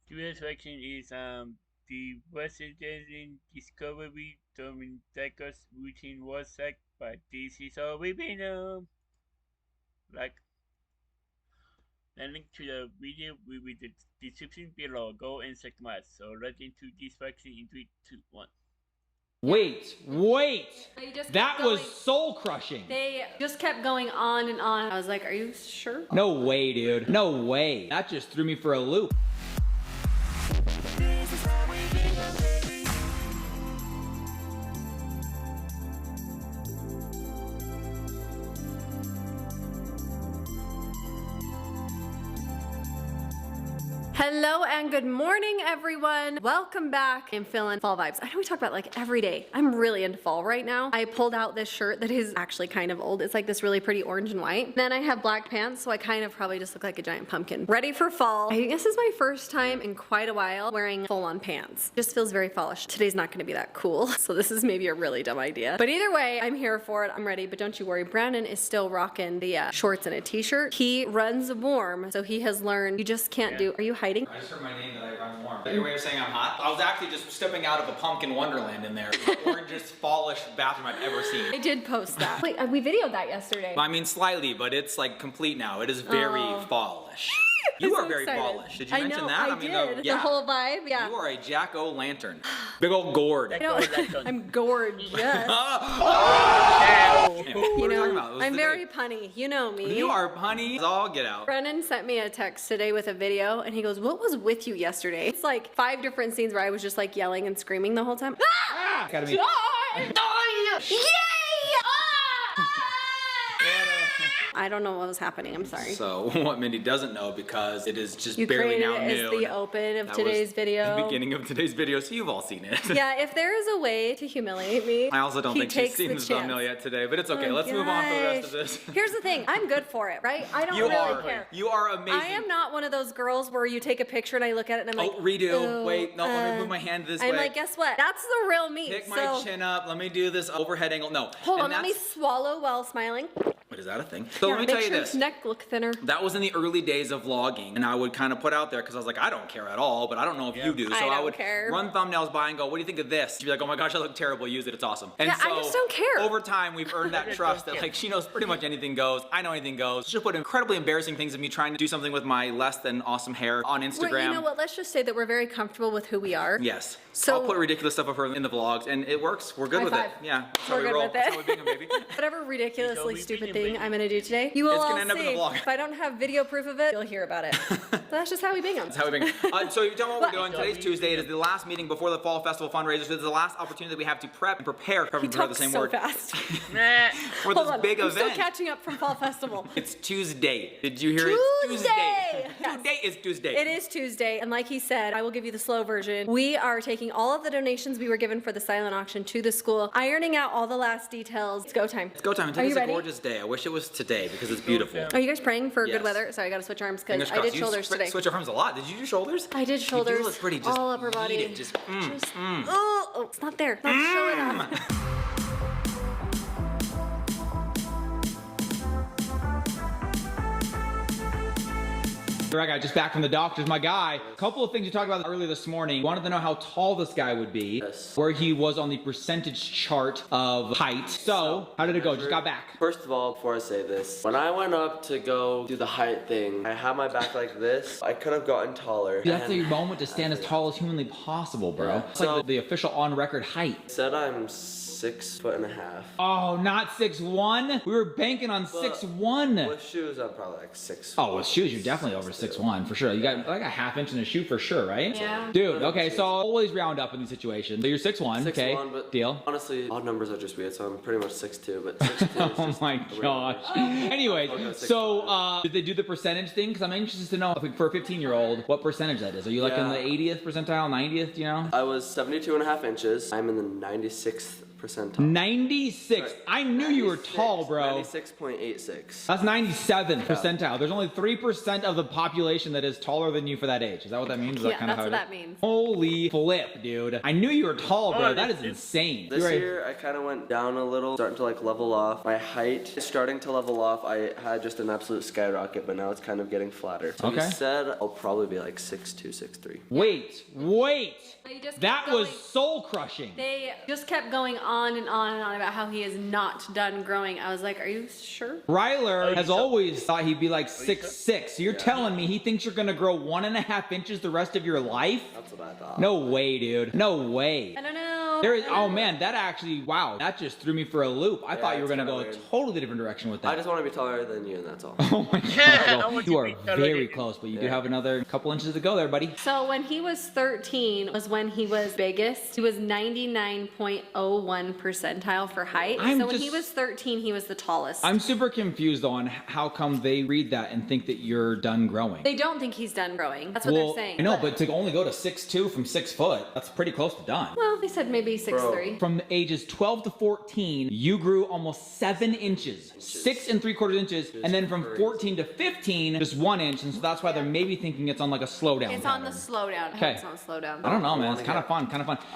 Today's section is the Western Discovery Dominica's routine was sacked, but this is all we've been like the link to the video will be the description below. Go and check them out. So let's into this section in 3, 2, 1. Wait! That was soul crushing! They just kept going on and on. I was like, are you sure? No way, dude. No way. That just threw me for a loop. Hello and good morning, everyone. Welcome back. I'm feeling fall vibes. I know we talk about like every day. I'm really into fall right now. I pulled out this shirt that is actually kind of old. It's like this really pretty orange and white. Then I have black pants, so I kind of probably just look like a giant pumpkin. Ready for fall. I think this is my first time in quite a while wearing full-on pants. Just feels very fallish. Today's not gonna be that cool, so this is maybe a really dumb idea. But either way, I'm here for it. I'm ready, but don't you worry. Brandon is still rocking the shorts and a t-shirt. He runs warm, so he has learned you just can't do. Are you hiding? I just heard my name that I run warm. Your way of saying I'm hot? I was actually just stepping out of a pumpkin wonderland in there. The orangest, fallish bathroom I've ever seen. I did post that. Wait, we videoed that yesterday. I mean, slightly, but it's like complete now. It is very fallish. You are very fallish. Did you mention that? I did. The whole vibe, yeah. You are a jack-o'-lantern. Big old gourd. I'm gorgeous. You know, I'm very punny. You know me. You are punny. All get out. Brennan sent me a text today with a video, and he goes, "What was with you yesterday?" It's like 5 different scenes where I was just like yelling and screaming the whole time. Ah! Gotta be. Yay! I don't know what was happening. I'm sorry. So what Mindy doesn't know, because it is just you barely now noon. It as the open of today's video. The beginning of today's video, so you've all seen it. Yeah, if there is a way to humiliate me, I also don't think she's seen the thumbnail yet today, but it's okay. Let's move on for the rest of this. Here's the thing. I'm good for it, right? I don't really care. You are amazing. I am not one of those girls where you take a picture and I look at it and I'm like, redo. Wait, no, let me move my hand this way. I'm like, guess what? That's the real me. Pick my chin up. Let me do this overhead angle. No. Hold on, let me swallow while smiling. What is that a thing? So let me tell you this. Neck look thinner. That was in the early days of vlogging, and I would kind of put out there because I was like, I don't care at all, but I don't know if you do. So I would run thumbnails by and go, what do you think of this? She'd be like, oh my gosh, I look terrible. Use it. It's awesome. And so I just don't care. Over time, we've earned that trust that like she knows pretty much anything goes. I know anything goes. She'll put incredibly embarrassing things of me trying to do something with my less than awesome hair on Instagram. Well, you know what? Let's just say that we're very comfortable with who we are. Yes. So I'll put ridiculous stuff of her in the vlogs, and it works. We're good with it. Yeah. That's how we roll. That's how we bang 'em, baby. Whatever ridiculously stupid thing I'm gonna do today, you will all see. In the vlog. If I don't have video proof of it, you'll hear about it. So that's just how we bang them. That's how we bang them. So you tell me what we're doing. Today's Tuesday. It is the last meeting before the Fall Festival fundraiser. So this is the last opportunity that we have to prep and prepare. He talks so fast. For this big event. I'm still catching up from Fall Festival. It's Tuesday. Did you hear it? Tuesday! Yes. Today is Tuesday. It is Tuesday, and like he said, I will give you the slow version. We are taking all of the donations we were given for the silent auction to the school, ironing out all the last details. It's go time. It's go time. Today's a gorgeous day. I wish it was today because it's beautiful. Are you guys praying for good weather? Sorry, I gotta switch arms because I did shoulders today. Switch your arms a lot. Did you do shoulders? I did shoulders. You do look pretty. Just all upper body. Eat it. Oh, it's not there. Not showing up. All right, guys, just back from the doctors, my guy. A couple of things you talked about earlier this morning. Wanted to know how tall this guy would be. Yes. Where he was on the percentage chart of height. So, how did it go? Just got back. First of all, before I say this, when I went up to go do the height thing, I had my back like this. I could have gotten taller. Dude, that's the moment to stand as tall as humanly possible, bro. Yeah. It's like the official on-record height. Said I'm 6'1.5". Oh, not 6'1"? We were banking on 6'1". With shoes, I'm probably like 6'1". Oh, with shoes, you're definitely over 6'1", for sure. You got like a half inch in a shoe for sure, right? Yeah. Dude, okay, so always round up in these situations. So you're 6'1", okay, but deal. Honestly, odd numbers are just weird, so I'm pretty much 6'2", but 6'2" is Oh just my gosh. Anyways, so did they do the percentage thing? Because I'm anxious to know, for a 15-year-old, what percentage that is. Are you like in the 80th percentile, 90th, you know? I was 72.5 inches. I'm in the 96th percentile. 96. Sorry, I knew you were tall, bro. 96.86. That's 97th percentile. There's only 3% of the population that is taller than you for that age. Is that what that means? Is that kind of that's how what that means. Holy flip, dude. I knew you were tall, bro. That is insane. This year, I kind of went down a little, starting to like level off. My height is starting to level off. I had just an absolute skyrocket, but now it's kind of getting flatter. So he said I'll probably be like 6'2", 6'3". Wait. That was soul crushing. They just kept going on and on and on about how he is not done growing. I was like, are you sure? Ryler has always thought he'd be like 6'6". So you're telling me he thinks you're gonna grow 1.5 inches the rest of your life? That's what I thought. No way, dude. No way. I don't know. Oh man, that actually, wow, that just threw me for a loop. I thought you were gonna go a totally different direction with that. I just want to be taller than you, and that's all. Oh my god, well, you are very close, but you do have another couple inches to go there, buddy. So when he was 13 was when he was biggest. He was 99.01 percentile for height. So when he was 13, he was the tallest. I'm super confused though on how come they read that and think that you're done growing. They don't think he's done growing. That's what they're saying. I know, but to only go to 6'2" from 6 foot, that's pretty close to done. Well, they said maybe 6'3". From ages 12 to 14, you grew almost 7 inches. 6 3/4 inches. And then from 14 to 15, just 1 inch. And so that's why they're maybe thinking it's on like a slowdown. It's on the slowdown. Okay. It's on slowdown. I don't know, man. It's kind of fun.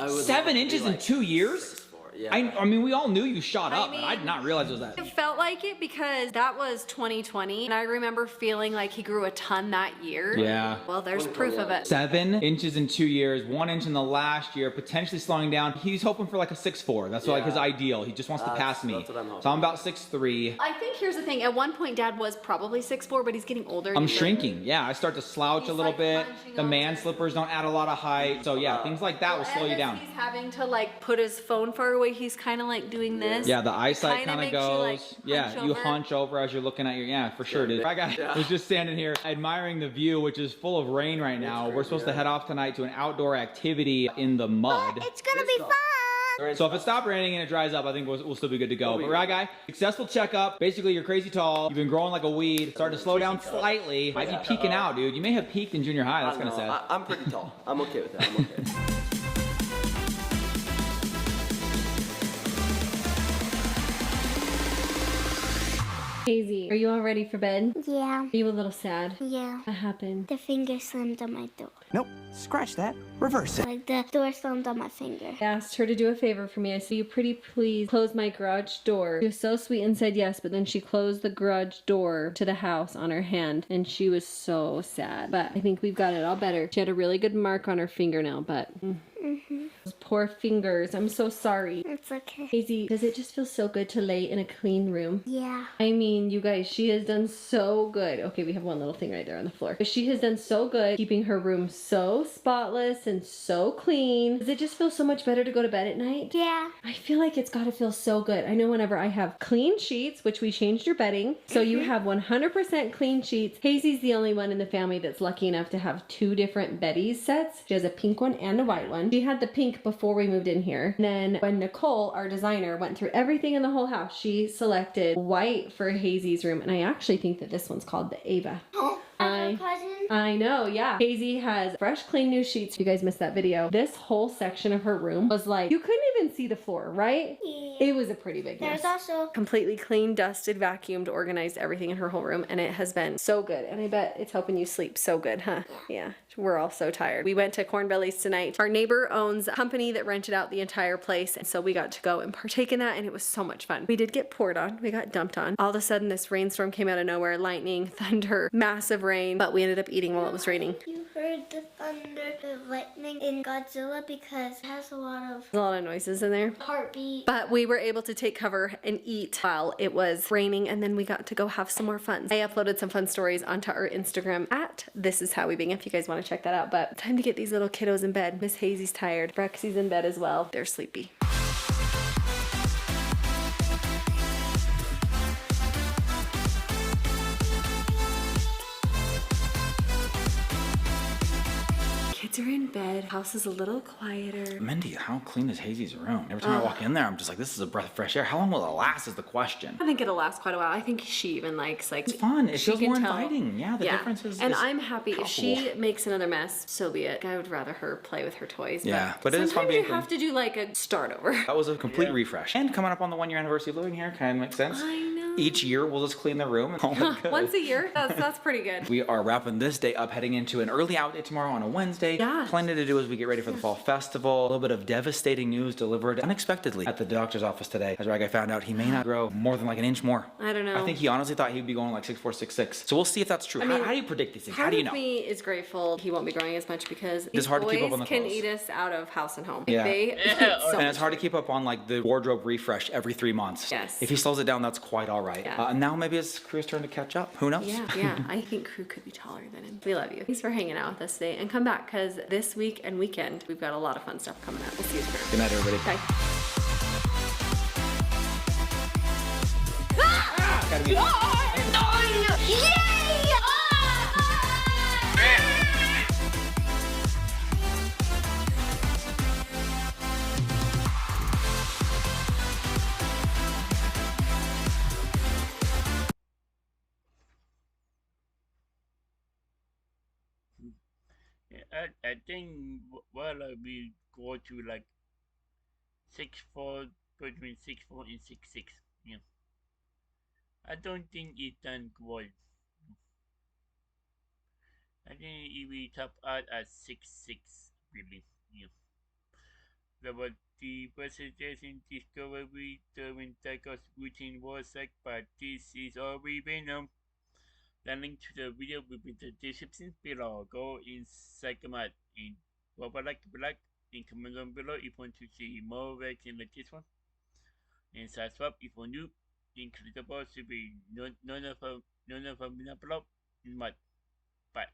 7 inches in 2 years? Yeah. I mean, we all knew you shot up, but I did not realize it was that. It felt like it because that was 2020, and I remember feeling like he grew a ton that year. Yeah. Well, there's proof of it. 7 inches in 2 years, 1 inch in the last year, potentially slowing down. He's hoping for like a 6'4". That's like his ideal. He just wants to pass me. That's what I'm hoping. So I'm about 6'3". I think here's the thing. At one point, Dad was probably 6'4", but he's getting older. I'm shrinking. Yeah, I start to slouch a little bit. The man slippers don't add a lot of height. So yeah, things like that will slow you down. He's having to like put his phone far away. He's kind of like doing this. Yeah, the eyesight kind of goes. You hunch over as you're looking at your, for sure, dude. I was just standing here admiring the view, which is full of rain right now. We're supposed to head off tonight to an outdoor activity in the mud. But it's gonna be fun! So if it stopped raining and it dries up, I think we'll still be good to go. But right, guy, successful checkup. Basically, you're crazy tall. You've been growing like a weed. Starting to slow down slightly. Might be peaking out, dude. You may have peaked in junior high. That's kind of sad. I'm pretty tall. I'm okay with that. I'm okay. Daisy, are you all ready for bed? Yeah. Are you a little sad? Yeah. What happened? The finger slammed on my door. Nope. Scratch that. Reverse it. Like the door slammed on my finger. I asked her to do a favor for me. I said, "You pretty please close my garage door." She was so sweet and said yes, but then she closed the garage door to the house on her hand, and she was so sad. But I think we've got it all better. She had a really good mark on her fingernail, but those poor fingers. I'm so sorry. It's okay. Daisy, does it just feel so good to lay in a clean room? Yeah. I mean, you guys, she has done so good. Okay, we have one little thing right there on the floor. But she has done so good keeping her room so spotless and so clean. Does it just feel so much better to go to bed at night? Yeah. I feel like it's gotta feel so good. I know whenever I have clean sheets, which we changed your bedding, so you have 100% clean sheets. Hazy's the only one in the family that's lucky enough to have 2 different Betty's sets. She has a pink one and a white one. She had the pink before we moved in here. And then when Nicole, our designer, went through everything in the whole house, she selected white for Hazy's room. And I actually think that this one's called the Ava. I know, yeah. Hazy has fresh, clean new sheets. You guys missed that video. This whole section of her room was like, you couldn't even see the floor, right? Yeah. It was a pretty big mess. There's also Completely clean, dusted, vacuumed, organized everything in her whole room, and it has been so good. And I bet it's helping you sleep so good, huh? Yeah. We're all so tired. We went to Cornbelly's tonight. Our neighbor owns a company that rented out the entire place, and so we got to go and partake in that, and it was so much fun. We did get poured on. We got dumped on. All of a sudden, this rainstorm came out of nowhere. Lightning, thunder, massive rain, but we ended up eating while it was raining. you heard the thunder, the lightning in Godzilla because it has a lot There's a lot of noises in there. heartbeat. But we were able to take cover and eat while it was raining, and then we got to go have some more fun. I uploaded some fun stories onto our Instagram at This Is How We Bing if you guys want to check that out. But time to get these little kiddos in bed. Miss Hazy's tired. Brexy's in bed as well. They're sleepy. Kids are in bed. House is a little quieter. Mindy, how clean is Hazy's room? Every time I walk in there, I'm just like, this is a breath of fresh air. How long will it last is the question. I think it'll last quite a while. I think she even likes it's fun. It feels more inviting. Yeah, the difference is. And I'm happy if she makes another mess, so be it. I would rather her play with her toys. Yeah, but it is fun being clean. Sometimes you have to do like a start over. That was a complete refresh. And coming up on the 1 year anniversary of living here, kind of makes sense. I know. Each year we'll just clean the room and call it good. Once a year? That's pretty good. We are wrapping this day up, heading into an early out day tomorrow on a Wednesday. Yeah. Plenty to do as we get ready for the fall festival. A little bit of devastating news delivered unexpectedly at the doctor's office today. As Rag, I found out he may not grow more than like an inch more. I don't know. I think he honestly thought he'd be going like 6'4", 6'6". So we'll see if that's true. How do you predict these things? How do you know? Part of me is grateful he won't be growing as much because these hard to keep up on the can clothes. eat us out of house and home. Yeah. And it's hard to keep up on like the wardrobe refresh every 3 months. Yes. If he slows it down, that's quite all right. Yeah. And now maybe it's Crew's turn to catch up. Who knows? Yeah. I think Crew could be taller than him. We love you. Thanks for hanging out with us today, and come back because this week and weekend we've got a lot of fun stuff coming up. We'll see you tomorrow. Good night, everybody. Bye. Gotta be- I think well we go to like 6'4", between 6'4" and 6'6". Yeah. I don't think it can grow. I think it will top out at 6'6", really. Yeah. But the presentation discovery during Taco's routine was like, but this is all we know. The link to the video will be in the description below. Go in Psychomat in black in comment down below if you want to see more reaction like this one. And subscribe if you're new. Incredible to be none of them upload. Bye.